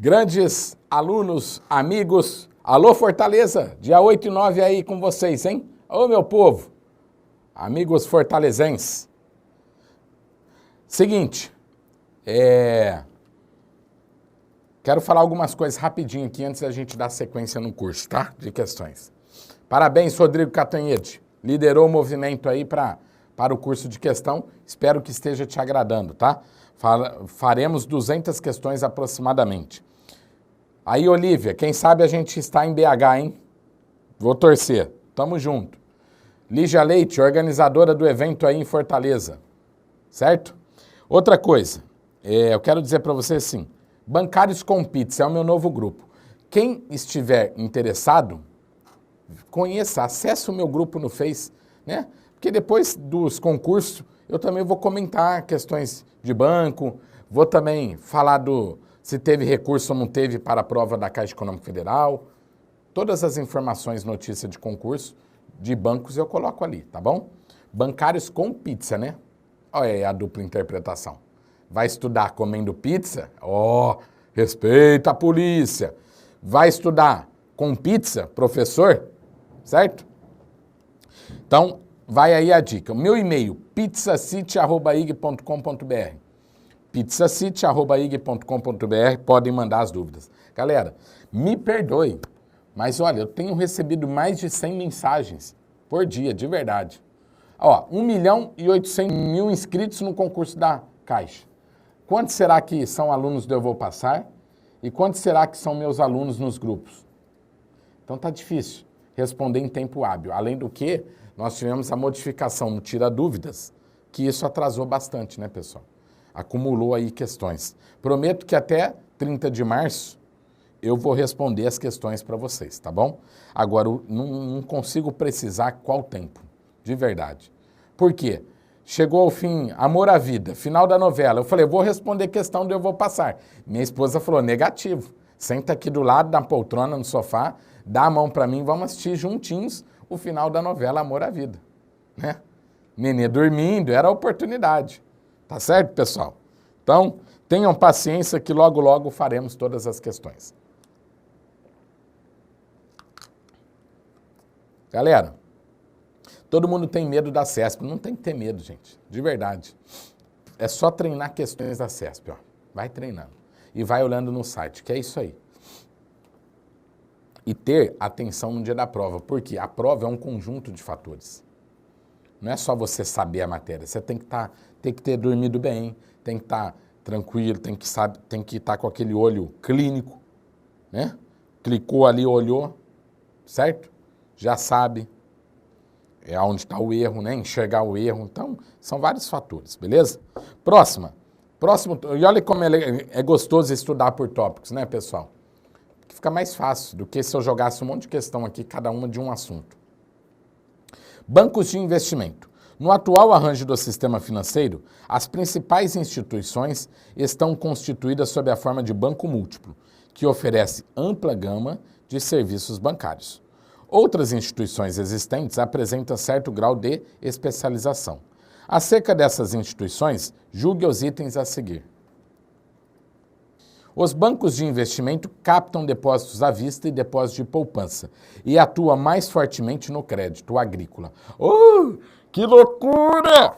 Grandes alunos, amigos, alô Fortaleza, dia 8 e 9 aí com vocês, hein? Ô meu povo, amigos fortalezenses. Seguinte, quero falar algumas coisas rapidinho aqui antes da gente dar sequência no curso, tá? De questões. Parabéns, Rodrigo Catanhede, liderou o movimento aí para o curso de questão, espero que esteja te agradando, tá? Faremos 200 questões aproximadamente. Aí, Olívia, quem sabe a gente está em BH, hein? Vou torcer. Tamo junto. Lígia Leite, organizadora do evento aí em Fortaleza. Certo? Outra coisa, eu quero dizer para você assim, Bancários com Pizza é o meu novo grupo. Quem estiver interessado, conheça, acesse o meu grupo no Face, né? Porque depois dos concursos, eu também vou comentar questões de banco, vou também falar se teve recurso ou não teve para a prova da Caixa Econômica Federal. Todas as informações, notícias de concurso, de bancos eu coloco ali, tá bom? Bancários com pizza, né? Olha aí a dupla interpretação. Vai estudar comendo pizza? Ó, respeita a polícia. Vai estudar com pizza, professor? Certo? Então, vai aí a dica. O meu e-mail, pizzacity@ig.com.br. pizzacity@ig.com.br, podem mandar as dúvidas. Galera, me perdoe, mas olha, eu tenho recebido mais de 100 mensagens por dia, de verdade. Ó, 1.800.000 inscritos no concurso da Caixa. Quantos será que são alunos do Eu Vou Passar? E quantos será que são meus alunos nos grupos? Então tá difícil responder em tempo hábil. Além do que, nós tivemos a modificação no Tira Dúvidas, que isso atrasou bastante, né, pessoal? Acumulou aí questões. Prometo que até 30 de março eu vou responder as questões para vocês, tá bom? Agora, não consigo precisar qual tempo, de verdade. Por quê? Chegou ao fim, Amor à Vida, final da novela. Eu falei, vou responder questão do Eu Vou Passar. Minha esposa falou, negativo. Senta aqui do lado, na poltrona, no sofá, dá a mão para mim, vamos assistir juntinhos o final da novela Amor à Vida, né? Nenê dormindo, era a oportunidade. Tá certo, pessoal? Então, tenham paciência que logo, logo faremos todas as questões. Galera, todo mundo tem medo da CESP. Não tem que ter medo, gente. De verdade. É só treinar questões da CESP, ó. Vai treinando. E vai olhando no site, que é isso aí. E ter atenção no dia da prova. Porque a prova é um conjunto de fatores. Não é só você saber a matéria. Você tem que ter dormido bem, tem que estar tranquilo, tem que estar com aquele olho clínico, né? Clicou ali, olhou, certo? Já sabe onde está o erro, né? Enxergar o erro. Então, são vários fatores, beleza? Próximo, e olha como é gostoso estudar por tópicos, né, pessoal? Que fica mais fácil do que se eu jogasse um monte de questão aqui, cada uma de um assunto. Bancos de investimento. No atual arranjo do sistema financeiro, as principais instituições estão constituídas sob a forma de banco múltiplo, que oferece ampla gama de serviços bancários. Outras instituições existentes apresentam certo grau de especialização. Acerca dessas instituições, julgue os itens a seguir. Os bancos de investimento captam depósitos à vista e depósitos de poupança e atuam mais fortemente no crédito agrícola. Oh, que loucura!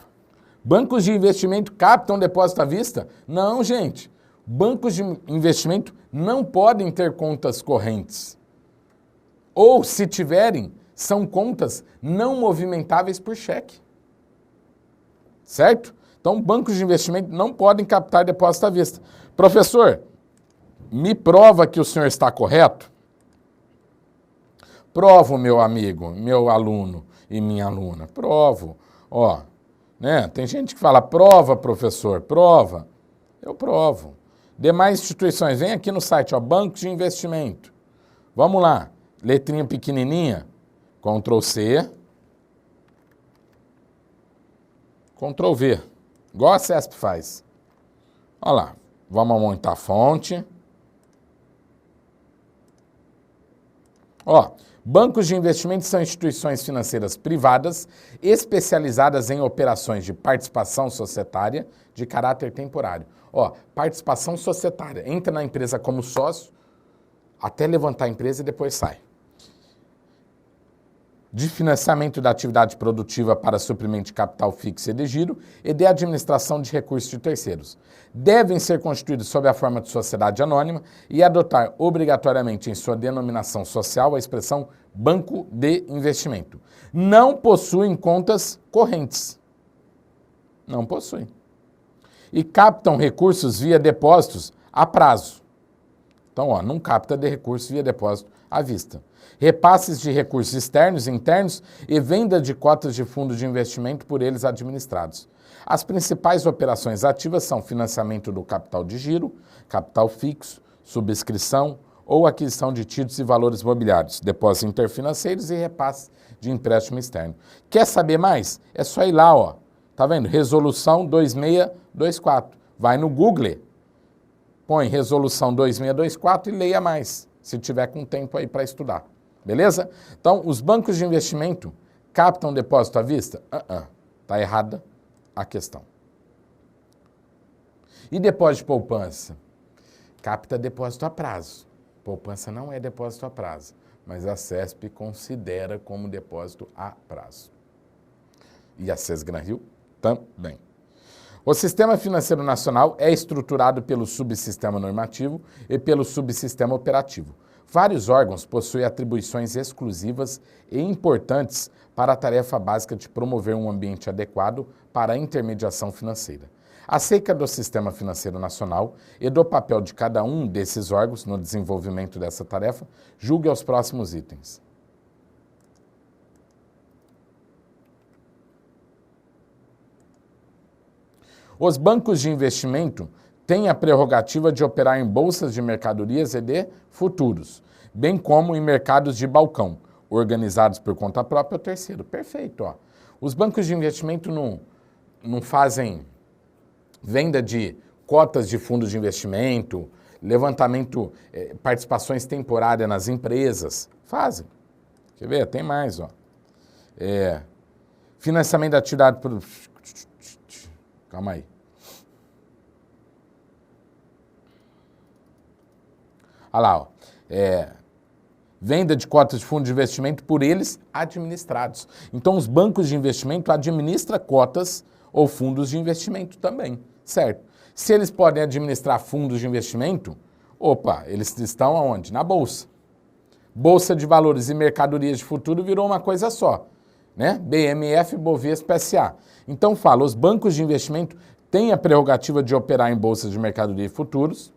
Bancos de investimento captam depósito à vista? Não, gente. Bancos de investimento não podem ter contas correntes. Ou, se tiverem, são contas não movimentáveis por cheque. Certo? Então, bancos de investimento não podem captar depósito à vista. Professor, me prova que o senhor está correto? Provo, meu amigo, meu aluno e minha aluna. Provo. Ó, né? Tem gente que fala, prova, professor, prova. Eu provo. Demais instituições, vem aqui no site, ó, bancos de investimento. Vamos lá. Letrinha pequenininha. Ctrl C. Ctrl V. Igual a CESP faz. Olha lá. Vamos aumentar a fonte. Ó, Bancos de investimento são instituições financeiras privadas especializadas em operações de participação societária de caráter temporário. Ó, participação societária. Entra na empresa como sócio, até levantar a empresa e depois sai. De financiamento da atividade produtiva para suprimento de capital fixo e de giro e de administração de recursos de terceiros. Devem ser constituídos sob a forma de sociedade anônima e adotar obrigatoriamente em sua denominação social a expressão banco de investimento. Não possuem contas correntes. Não possuem. E captam recursos via depósitos a prazo. Então, ó, não capta de recursos via depósito à vista. Repasses de recursos externos e internos e venda de cotas de fundos de investimento por eles administrados. As principais operações ativas são financiamento do capital de giro, capital fixo, subscrição ou aquisição de títulos e valores mobiliários, depósitos interfinanceiros e repasse de empréstimo externo. Quer saber mais? É só ir lá, ó. Tá vendo? Resolução 2624. Vai no Google, põe resolução 2624 e leia mais, se tiver com tempo aí para estudar. Beleza? Então, os bancos de investimento captam depósito à vista? Tá errada a questão. E depósito de poupança? Capta depósito a prazo. Poupança não é depósito a prazo, mas a CESP considera como depósito a prazo. E a Sesgran-Rio também. O Sistema Financeiro Nacional é estruturado pelo subsistema normativo e pelo subsistema operativo. Vários órgãos possuem atribuições exclusivas e importantes para a tarefa básica de promover um ambiente adequado para a intermediação financeira. Acerca do Sistema Financeiro Nacional e do papel de cada um desses órgãos no desenvolvimento dessa tarefa, julgue aos próximos itens. Os bancos de investimento têm a prerrogativa de operar em bolsas de mercadorias e de futuros, bem como em mercados de balcão, organizados por conta própria ou terceiro. Perfeito, ó. Os bancos de investimento não fazem venda de cotas de fundos de investimento, levantamento, participações temporárias nas empresas. Fazem. Quer ver? Tem mais, ó. Financiamento da atividade... Calma aí. Olha lá, ó. Venda de cotas de fundo de investimento por eles administrados. Então, os bancos de investimento administram cotas ou fundos de investimento também, certo? Se eles podem administrar fundos de investimento, eles estão aonde? Na Bolsa. Bolsa de Valores e Mercadorias de Futuro virou uma coisa só, né? BMF, Bovespa, SA. Então, os bancos de investimento têm a prerrogativa de operar em bolsas de mercadoria e futuros,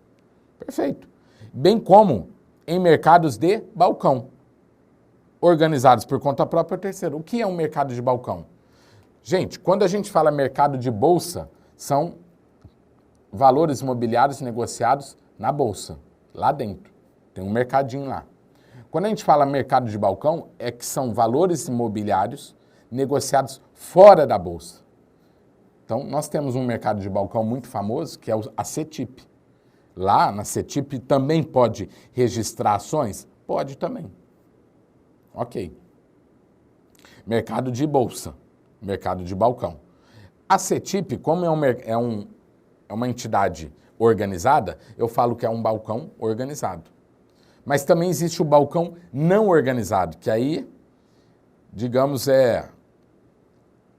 perfeito, bem como em mercados de balcão, organizados por conta própria ou terceiro. O que é um mercado de balcão? Gente, quando a gente fala mercado de bolsa, são valores imobiliários negociados na bolsa, lá dentro. Tem um mercadinho lá. Quando a gente fala mercado de balcão, é que são valores imobiliários negociados fora da bolsa. Então, nós temos um mercado de balcão muito famoso, que é a CETIP. Lá na CETIP também pode registrar ações? Pode também. Ok. Mercado de bolsa, mercado de balcão. A CETIP, como é uma entidade organizada, eu falo que é um balcão organizado. Mas também existe o balcão não organizado, que aí, digamos,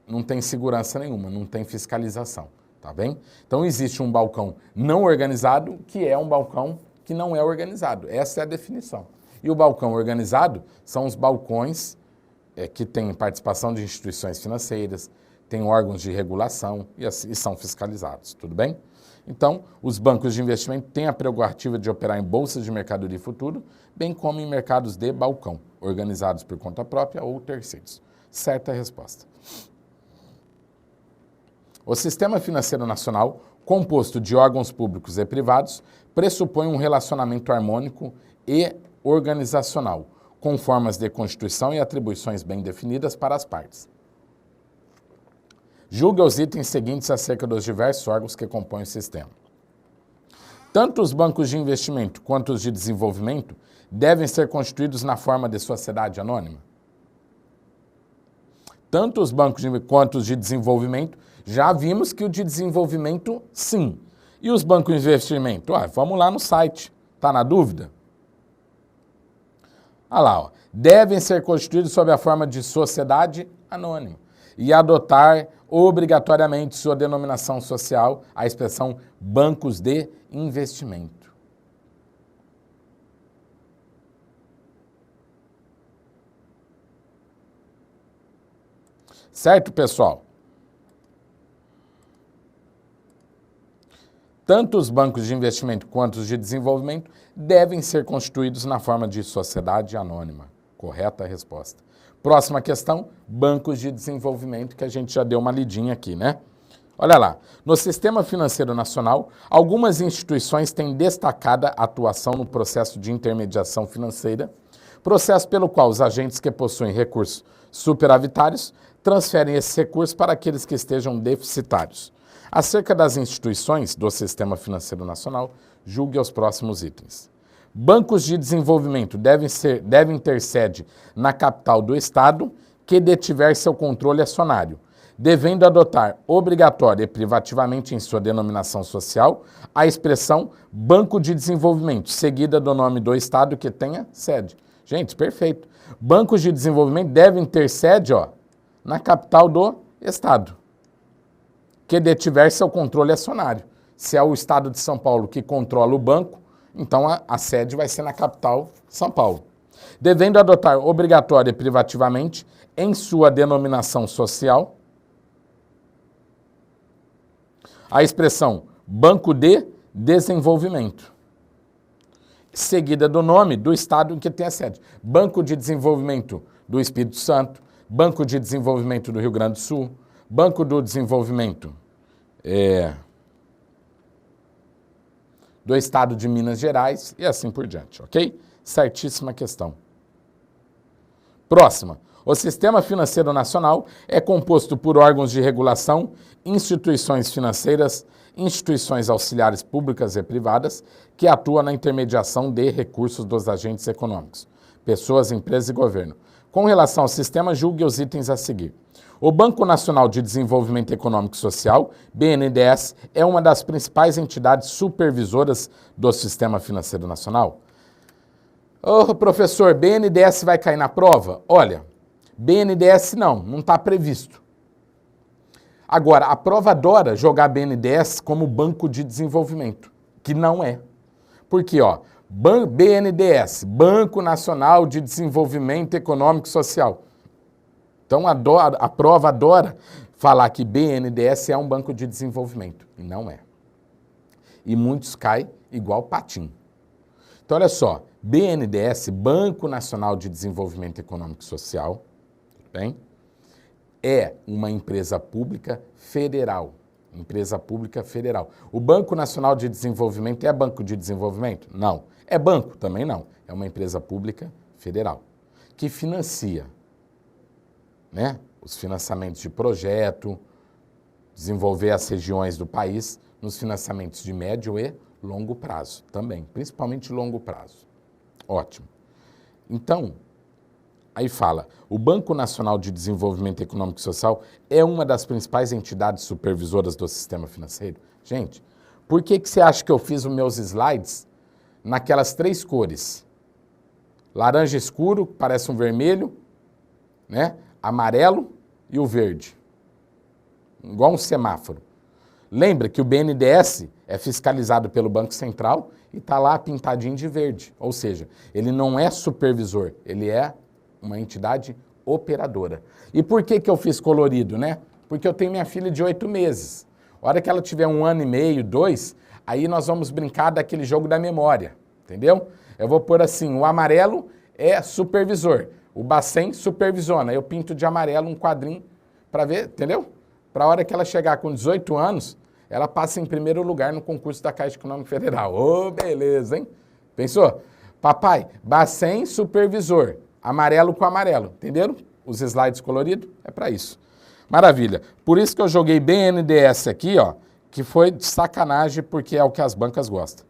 não tem segurança nenhuma, não tem fiscalização, tá bem? Então existe um balcão não organizado, que é um balcão que não é organizado. Essa é a definição. E o balcão organizado são os balcões que têm participação de instituições financeiras, têm órgãos de regulação e são fiscalizados, tudo bem? Então, os bancos de investimento têm a prerrogativa de operar em bolsas de mercadoria e futuro, bem como em mercados de balcão, organizados por conta própria ou terceiros. Certa resposta. O Sistema Financeiro Nacional, composto de órgãos públicos e privados, pressupõe um relacionamento harmônico e organizacional, com formas de constituição e atribuições bem definidas para as partes. Julga os itens seguintes acerca dos diversos órgãos que compõem o sistema. Tanto os bancos de investimento quanto os de desenvolvimento devem ser constituídos na forma de sociedade anônima? Tanto os bancos quanto os de desenvolvimento, já vimos que o de desenvolvimento, sim. E os bancos de investimento? Vamos lá no site. Está na dúvida? Olha lá, ó. Devem ser constituídos sob a forma de sociedade anônima e adotar obrigatoriamente sua denominação social, a expressão bancos de investimento. Certo, pessoal? Tanto os bancos de investimento quanto os de desenvolvimento devem ser constituídos na forma de sociedade anônima. Correta a resposta. Próxima questão, bancos de desenvolvimento, que a gente já deu uma lidinha aqui, né? Olha lá, no sistema financeiro nacional, algumas instituições têm destacada atuação no processo de intermediação financeira, processo pelo qual os agentes que possuem recursos superavitários transferem esses recursos para aqueles que estejam deficitários. Acerca das instituições do Sistema Financeiro Nacional, julgue os próximos itens. Bancos de desenvolvimento devem ter sede na capital do Estado que detiver seu controle acionário, devendo adotar obrigatória e privativamente em sua denominação social a expressão Banco de Desenvolvimento, seguida do nome do Estado que tenha sede. Gente, perfeito. Bancos de desenvolvimento devem ter sede, na capital do Estado, que detiver seu controle acionário. Se é o Estado de São Paulo que controla o banco, então a sede vai ser na capital, São Paulo. Devendo adotar obrigatória e privativamente em sua denominação social a expressão Banco de Desenvolvimento, seguida do nome do Estado em que tem a sede. Banco de Desenvolvimento do Espírito Santo, Banco de Desenvolvimento do Rio Grande do Sul, Banco do Desenvolvimento do Estado de Minas Gerais e assim por diante, ok? Certíssima questão. Próxima. O Sistema Financeiro Nacional é composto por órgãos de regulação, instituições financeiras, instituições auxiliares públicas e privadas que atuam na intermediação de recursos dos agentes econômicos, pessoas, empresas e governo. Com relação ao sistema, julgue os itens a seguir. O Banco Nacional de Desenvolvimento Econômico e Social, BNDES, é uma das principais entidades supervisoras do Sistema Financeiro Nacional. Professor, BNDES vai cair na prova? Olha, BNDES não está previsto. Agora, a prova adora jogar BNDES como banco de desenvolvimento, que não é. Porque, BNDES, Banco Nacional de Desenvolvimento Econômico e Social. Então, a prova adora falar que BNDES é um banco de desenvolvimento, e não é. E muitos caem igual patim. Então, olha só, BNDES, Banco Nacional de Desenvolvimento Econômico e Social, tudo bem? É uma empresa pública federal. Empresa pública federal. O Banco Nacional de Desenvolvimento é banco de desenvolvimento? Não. É banco? Também não. É uma empresa pública federal que financia, os financiamentos de projeto, desenvolver as regiões do país nos financiamentos de médio e longo prazo também, principalmente longo prazo. Ótimo. Então, aí fala, o Banco Nacional de Desenvolvimento Econômico e Social é uma das principais entidades supervisoras do sistema financeiro. Gente, por que você acha que eu fiz os meus slides naquelas 3 cores? Laranja escuro, parece um vermelho, amarelo e o verde. Igual um semáforo. Lembra que o BNDES é fiscalizado pelo Banco Central e está lá pintadinho de verde. Ou seja, ele não é supervisor, ele é uma entidade operadora. E por que eu fiz colorido, Porque eu tenho minha filha de 8 meses. A hora que ela tiver 1 ano e meio, 2, aí nós vamos brincar daquele jogo da memória, entendeu? Eu vou pôr assim, o amarelo é supervisor, o Bacen supervisiona. Eu pinto de amarelo um quadrinho para ver, entendeu? Para a hora que ela chegar com 18 anos, ela passa em primeiro lugar no concurso da Caixa Econômica Federal. Ô, beleza, hein? Pensou? Papai, Bacen supervisor, amarelo com amarelo, entenderam? Os slides coloridos é para isso. Maravilha. Por isso que eu joguei BNDES aqui, que foi de sacanagem, porque é o que as bancas gostam.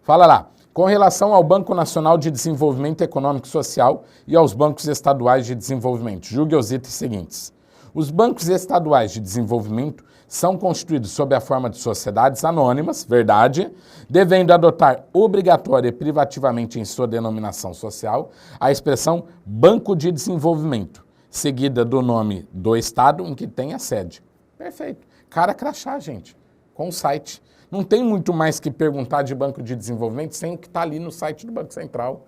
Fala lá. Com relação ao Banco Nacional de Desenvolvimento Econômico e Social e aos bancos estaduais de desenvolvimento, julgue os itens seguintes. Os bancos estaduais de desenvolvimento são constituídos sob a forma de sociedades anônimas, verdade, devendo adotar obrigatória e privativamente em sua denominação social a expressão Banco de Desenvolvimento, seguida do nome do estado em que tem a sede. Perfeito. Cara crachá, gente, com o site. Não tem muito mais que perguntar de banco de desenvolvimento sem o que está ali no site do Banco Central.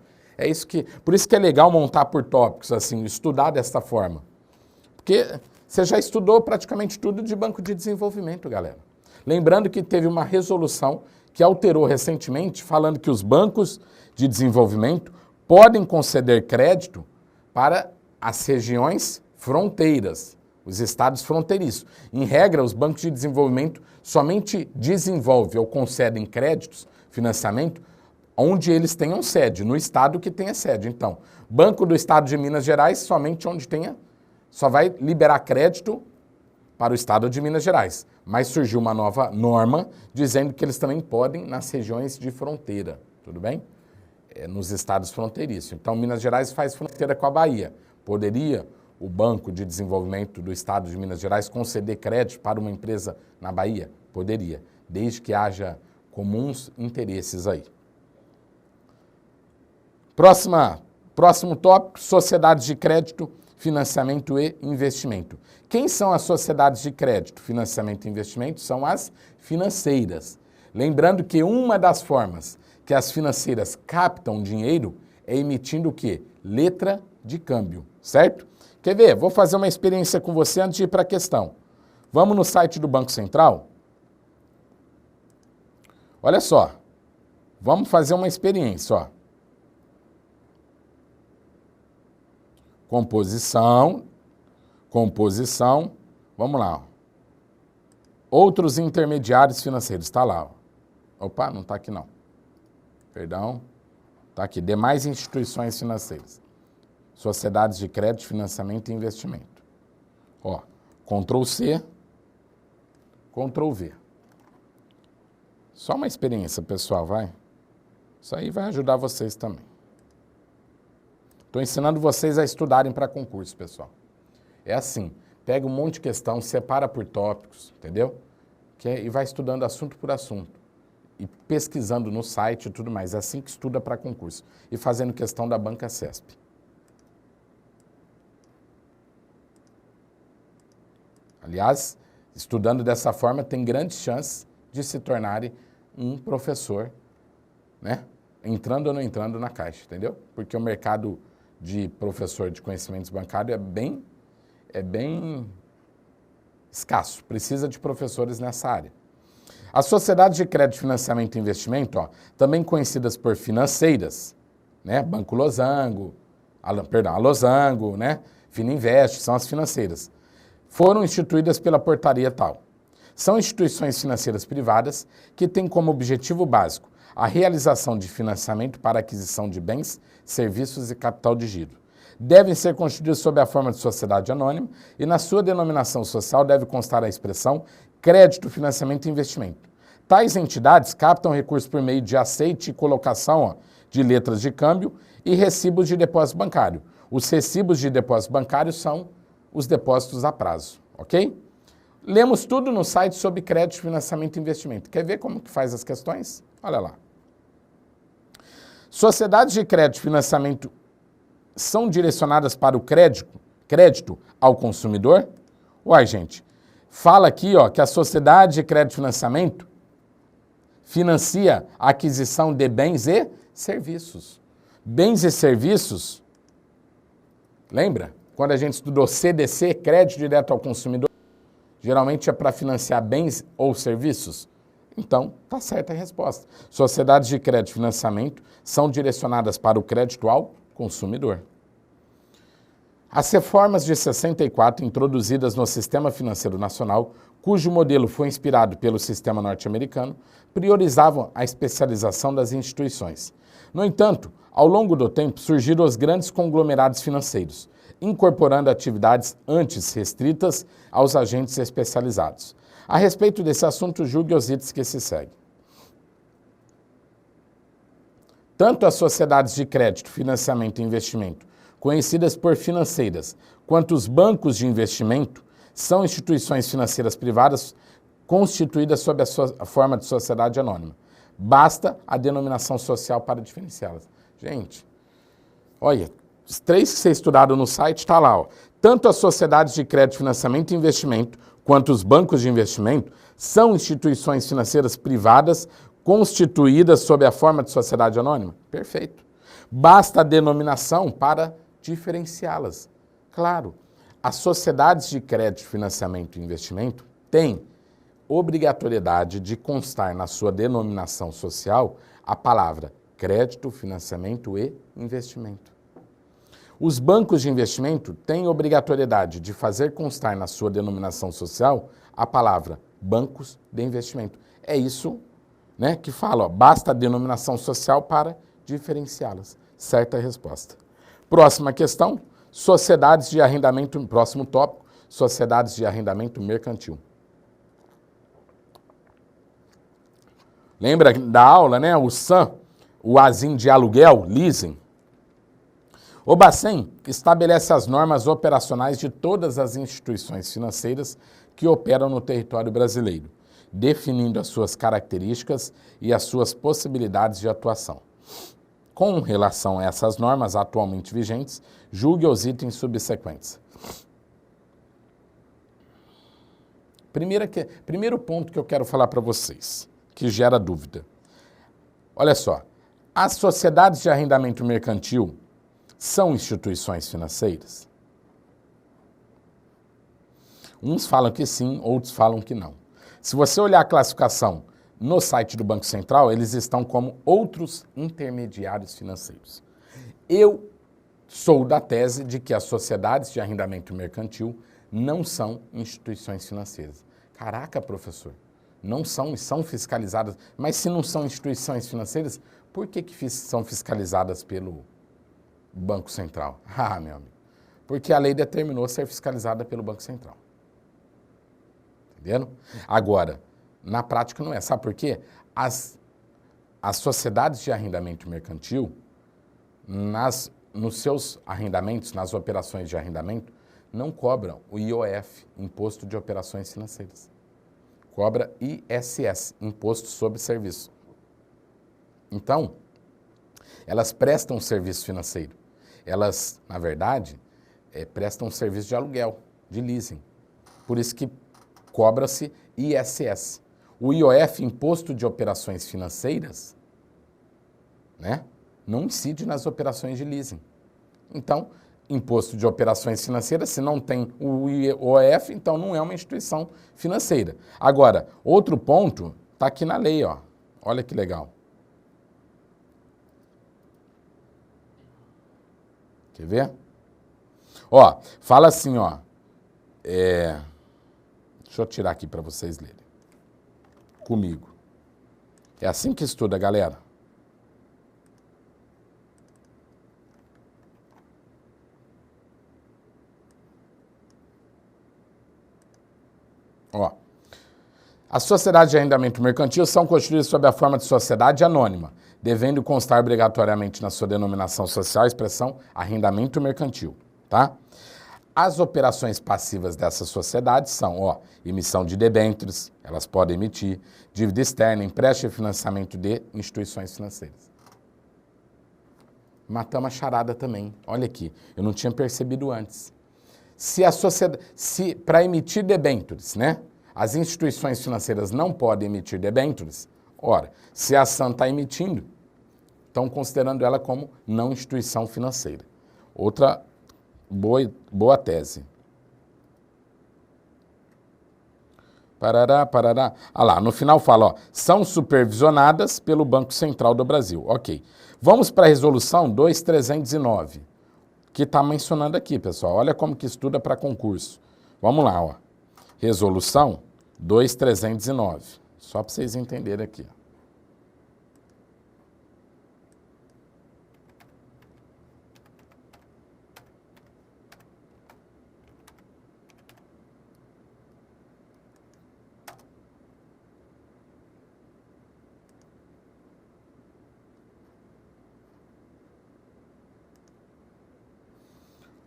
Por isso que é legal montar por tópicos, assim, estudar desta forma. Porque você já estudou praticamente tudo de banco de desenvolvimento, galera. Lembrando que teve uma resolução que alterou recentemente, falando que os bancos de desenvolvimento podem conceder crédito para as regiões fronteiras, os estados fronteiriços. Em regra, os bancos de desenvolvimento somente desenvolvem ou concedem créditos, financiamento, onde eles tenham sede, no estado que tenha sede. Então, Banco do Estado de Minas Gerais, somente onde tenha, só vai liberar crédito para o estado de Minas Gerais. Mas surgiu uma nova norma dizendo que eles também podem nas regiões de fronteira, tudo bem? Nos estados fronteiriços. Então, Minas Gerais faz fronteira com a Bahia. Poderia o Banco de Desenvolvimento do Estado de Minas Gerais conceder crédito para uma empresa na Bahia? Poderia, desde que haja comuns interesses aí. Próximo tópico, sociedades de crédito, financiamento e investimento. Quem são as sociedades de crédito, financiamento e investimento? São as financeiras. Lembrando que uma das formas que as financeiras captam dinheiro é emitindo o quê? Letra de câmbio, certo? Quer ver? Vou fazer uma experiência com você antes de ir para a questão. Vamos no site do Banco Central? Olha só, vamos fazer uma experiência, ó. Composição, vamos lá, ó. Outros intermediários financeiros, está lá, ó. Opa, não está aqui não. Perdão, está aqui, demais instituições financeiras. Sociedades de crédito, financiamento e investimento. Ó, Ctrl+C, Ctrl+V. Só uma experiência, pessoal, vai? Isso aí vai ajudar vocês também. Estou ensinando vocês a estudarem para concurso, pessoal. É assim, pega um monte de questão, separa por tópicos, entendeu? E vai estudando assunto por assunto. E pesquisando no site e tudo mais. É assim que estuda para concurso. E fazendo questão da banca CESP. Aliás, estudando dessa forma, tem grandes chances de se tornarem um professor, né? Entrando ou não entrando na caixa, entendeu? Porque o mercado de professor de conhecimentos bancários é bem escasso. Precisa de professores nessa área. As sociedades de crédito, financiamento e investimento, ó, também conhecidas por financeiras, né? Banco Losango, a Losango, né? Fininvest, são as financeiras. Foram instituídas pela portaria tal. São instituições financeiras privadas que têm como objetivo básico a realização de financiamento para aquisição de bens, serviços e capital de giro. Devem ser constituídas sob a forma de sociedade anônima e na sua denominação social deve constar a expressão crédito, financiamento e investimento. Tais entidades captam recursos por meio de aceite e colocação de letras de câmbio e recibos de depósito bancário. Os recibos de depósito bancário são os depósitos a prazo, ok? Lemos tudo no site sobre crédito, financiamento e investimento. Quer ver como que faz as questões? Olha lá. Sociedades de crédito e financiamento são direcionadas para o crédito ao consumidor? Uai, gente, fala aqui ó, que a sociedade de crédito e financiamento financia a aquisição de bens e serviços. Bens e serviços, lembra? Quando a gente estudou CDC, crédito direto ao consumidor, geralmente é para financiar bens ou serviços? Então, está certa a resposta. Sociedades de crédito e financiamento são direcionadas para o crédito ao consumidor. As reformas de 64, introduzidas no Sistema Financeiro Nacional, cujo modelo foi inspirado pelo sistema norte-americano, priorizavam a especialização das instituições. No entanto, ao longo do tempo surgiram os grandes conglomerados financeiros, incorporando atividades antes restritas aos agentes especializados. A respeito desse assunto, julgue os itens que se seguem. Tanto as sociedades de crédito, financiamento e investimento, conhecidas por financeiras, quanto os bancos de investimento, são instituições financeiras privadas constituídas sob a forma de sociedade anônima. Basta a denominação social para diferenciá-las. Gente, olha, os 3 que vocês estudaram no site está lá, ó. Tanto as sociedades de crédito, financiamento e investimento, quanto os bancos de investimento, são instituições financeiras privadas constituídas sob a forma de sociedade anônima? Perfeito. Basta a denominação para diferenciá-las. Claro, as sociedades de crédito, financiamento e investimento têm obrigatoriedade de constar na sua denominação social a palavra crédito, financiamento e investimento. Os bancos de investimento têm obrigatoriedade de fazer constar na sua denominação social a palavra bancos de investimento. É isso, né, que fala, ó, basta a denominação social para diferenciá-las. Certa resposta. Próxima questão, sociedades de arrendamento, próximo tópico, sociedades de arrendamento mercantil. Lembra da aula, né, o SAM, o ASIM de aluguel, leasing? O Bacen estabelece as normas operacionais de todas as instituições financeiras que operam no território brasileiro, definindo as suas características e as suas possibilidades de atuação. Com relação a essas normas atualmente vigentes, julgue os itens subsequentes. Primeiro ponto que eu quero falar para vocês, que gera dúvida. Olha só, as sociedades de arrendamento mercantil são instituições financeiras? Uns falam que sim, outros falam que não. Se você olhar a classificação no site do Banco Central, eles estão como outros intermediários financeiros. Eu sou da tese de que as sociedades de arrendamento mercantil não são instituições financeiras. Caraca, professor, não são e são fiscalizadas. Mas se não são instituições financeiras, por que são fiscalizadas pelo Banco Central? Ah, meu amigo, porque a lei determinou ser fiscalizada pelo Banco Central. Entendendo? Agora, na prática não é. Sabe por quê? As sociedades de arrendamento mercantil, nos seus arrendamentos, nas operações de arrendamento, não cobram o IOF, Imposto de Operações Financeiras. Cobra ISS, Imposto sobre Serviço. Então, elas prestam serviço financeiro. Elas, na verdade, prestam serviço de aluguel, de leasing. Por isso que cobra-se ISS. O IOF, Imposto de Operações Financeiras, né, não incide nas operações de leasing. Então, Imposto de Operações Financeiras, se não tem o IOF, então não é uma instituição financeira. Agora, outro ponto está aqui na lei, ó. Olha que legal. Quer ver? Ó, fala assim, ó. Deixa eu tirar aqui para vocês lerem. Comigo. É assim que estuda, galera. Ó. As sociedades de arrendamento mercantil são constituídas sob a forma de sociedade anônima, devendo constar obrigatoriamente na sua denominação social a expressão arrendamento mercantil, tá? As operações passivas dessas sociedades são, ó, emissão de debêntures, elas podem emitir, dívida externa, empréstimo e financiamento de instituições financeiras. Matamos a charada também, olha aqui, eu não tinha percebido antes. Se para emitir debêntures, né, as instituições financeiras não podem emitir debêntures, ora, se a SAM está emitindo, estão considerando ela como não instituição financeira. Outra boa tese. Parará. Ah lá, no final fala, ó, são supervisionadas pelo Banco Central do Brasil. Ok. Vamos para a resolução 2309, que está mencionando aqui, pessoal. Olha como que estuda para concurso. Vamos lá, ó. Resolução 2309. Só para vocês entenderem aqui.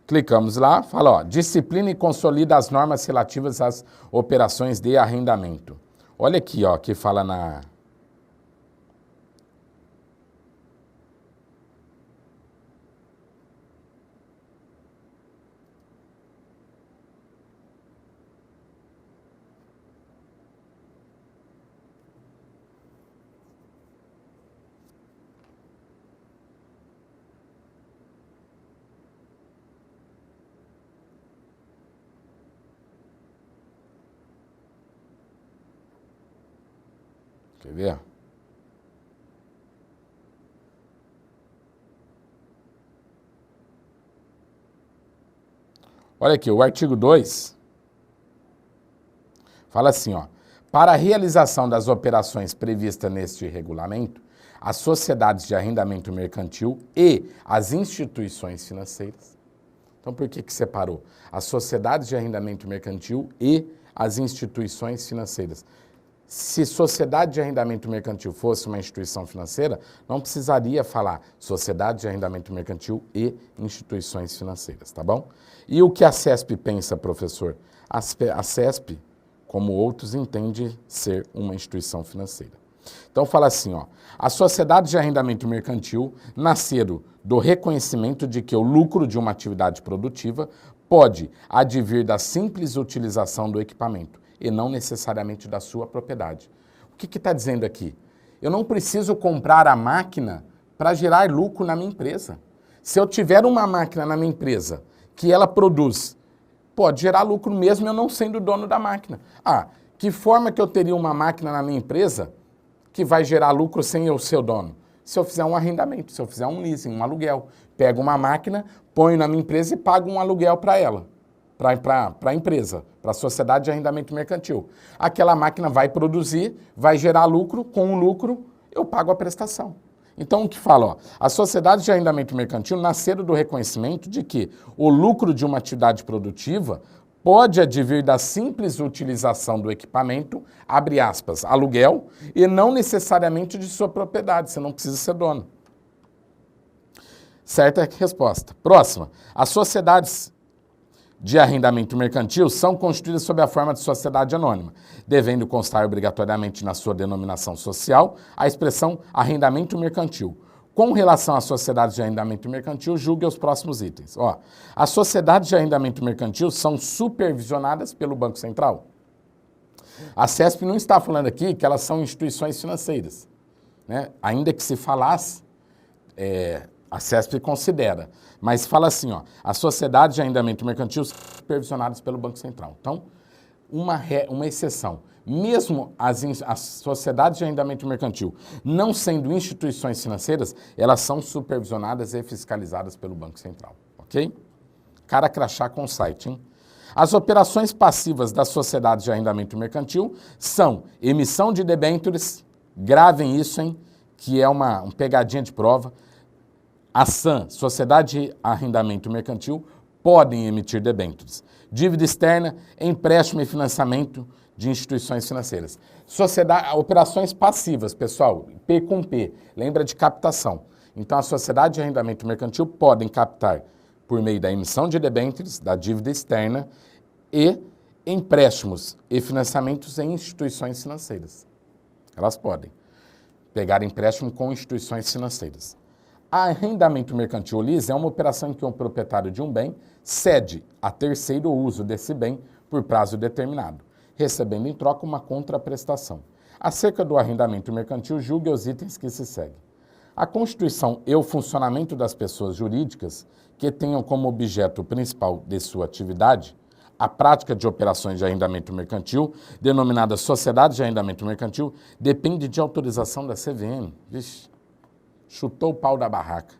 Clicamos lá, fala, ó, disciplina e consolida as normas relativas às operações de arrendamento. Olha aqui, ó, que fala na... Quer ver? Olha aqui, o artigo 2 fala assim, ó. Para a realização das operações previstas neste regulamento, as sociedades de arrendamento mercantil e as instituições financeiras. Então, por que separou? As sociedades de arrendamento mercantil e as instituições financeiras. Se sociedade de arrendamento mercantil fosse uma instituição financeira, não precisaria falar sociedade de arrendamento mercantil e instituições financeiras, tá bom? E o que a CESP pensa, professor? A CESP, como outros, entende ser uma instituição financeira. Então fala assim, ó, as sociedades de arrendamento mercantil nasceram do reconhecimento de que o lucro de uma atividade produtiva pode advir da simples utilização do equipamento e não necessariamente da sua propriedade. O que está dizendo aqui? Eu não preciso comprar a máquina para gerar lucro na minha empresa. Se eu tiver uma máquina na minha empresa que ela produz, pode gerar lucro mesmo eu não sendo dono da máquina. Ah, que forma que eu teria uma máquina na minha empresa que vai gerar lucro sem eu ser o dono? Se eu fizer um arrendamento, se eu fizer um leasing, um aluguel. Pego uma máquina, ponho na minha empresa e pago um aluguel para ela. Para a empresa, para a sociedade de arrendamento mercantil. Aquela máquina vai produzir, vai gerar lucro, com o lucro eu pago a prestação. Então o que fala? Ó, as sociedades de arrendamento mercantil nasceram do reconhecimento de que o lucro de uma atividade produtiva pode advir da simples utilização do equipamento, abre aspas, aluguel, e não necessariamente de sua propriedade, você não precisa ser dono. Certa resposta. Próxima. As sociedades de arrendamento mercantil são constituídas sob a forma de sociedade anônima, devendo constar obrigatoriamente na sua denominação social a expressão arrendamento mercantil. Com relação às sociedades de arrendamento mercantil, julgue os próximos itens. Ó, as sociedades de arrendamento mercantil são supervisionadas pelo Banco Central. A CESP não está falando aqui que elas são instituições financeiras, né? Ainda que se falasse, a CESP considera, mas fala assim, ó, as sociedades de arrendamento mercantil são supervisionadas pelo Banco Central. Então, uma exceção, mesmo as sociedades de arrendamento mercantil não sendo instituições financeiras, elas são supervisionadas e fiscalizadas pelo Banco Central, ok? Cara crachá com o site, hein? As operações passivas das sociedades de arrendamento mercantil são emissão de debêntures, gravem isso, hein, que é uma pegadinha de prova. A SAM, Sociedade de Arrendamento Mercantil, podem emitir debêntures. Dívida externa, empréstimo e financiamento de instituições financeiras. Operações passivas, pessoal, P com P, lembra de captação. Então, a Sociedade de Arrendamento Mercantil podem captar por meio da emissão de debêntures, da dívida externa e empréstimos e financiamentos em instituições financeiras. Elas podem pegar empréstimo com instituições financeiras. Arrendamento mercantil ou lease é uma operação em que um proprietário de um bem cede a terceiro o uso desse bem por prazo determinado, recebendo em troca uma contraprestação. Acerca do arrendamento mercantil, julgue os itens que se seguem. A constituição e o funcionamento das pessoas jurídicas que tenham como objeto principal de sua atividade a prática de operações de arrendamento mercantil, denominada sociedade de arrendamento mercantil, depende de autorização da CVM. Vixe. Chutou o pau da barraca.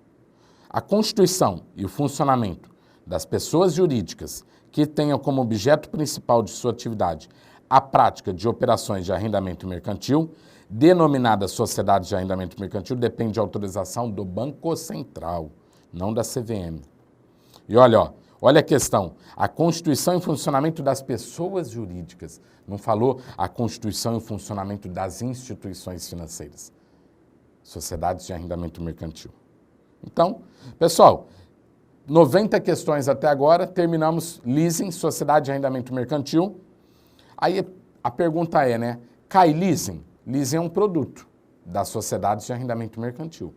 A constituição e o funcionamento das pessoas jurídicas que tenham como objeto principal de sua atividade a prática de operações de arrendamento mercantil, denominada sociedade de arrendamento mercantil, depende de autorização do Banco Central, não da CVM. E olha a questão, a constituição e funcionamento das pessoas jurídicas, não falou a constituição e o funcionamento das instituições financeiras. Sociedades de arrendamento mercantil. Então, pessoal, 90 questões até agora, terminamos leasing, sociedade de arrendamento mercantil. Aí a pergunta é, né, cai leasing? Leasing é um produto das sociedades de arrendamento mercantil.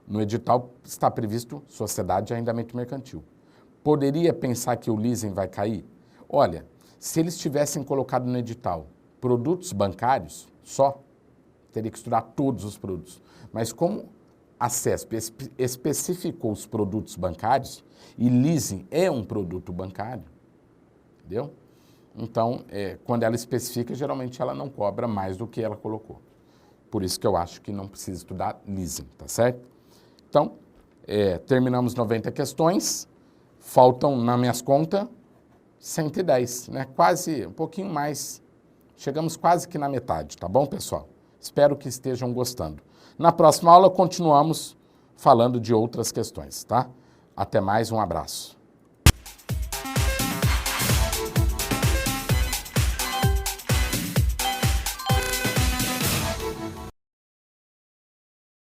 No edital está previsto sociedade de arrendamento mercantil. Poderia pensar que o leasing vai cair? Olha, se eles tivessem colocado no edital produtos bancários só, teria que estudar todos os produtos. Mas como a CESP especificou os produtos bancários e leasing é um produto bancário, entendeu? Então, quando ela especifica, geralmente ela não cobra mais do que ela colocou. Por isso que eu acho que não precisa estudar leasing, tá certo? Então, terminamos 90 questões, faltam, nas minhas contas, 110, né? Quase, um pouquinho mais, chegamos quase que na metade, tá bom, pessoal? Espero que estejam gostando. Na próxima aula, continuamos falando de outras questões, tá? Até mais, um abraço.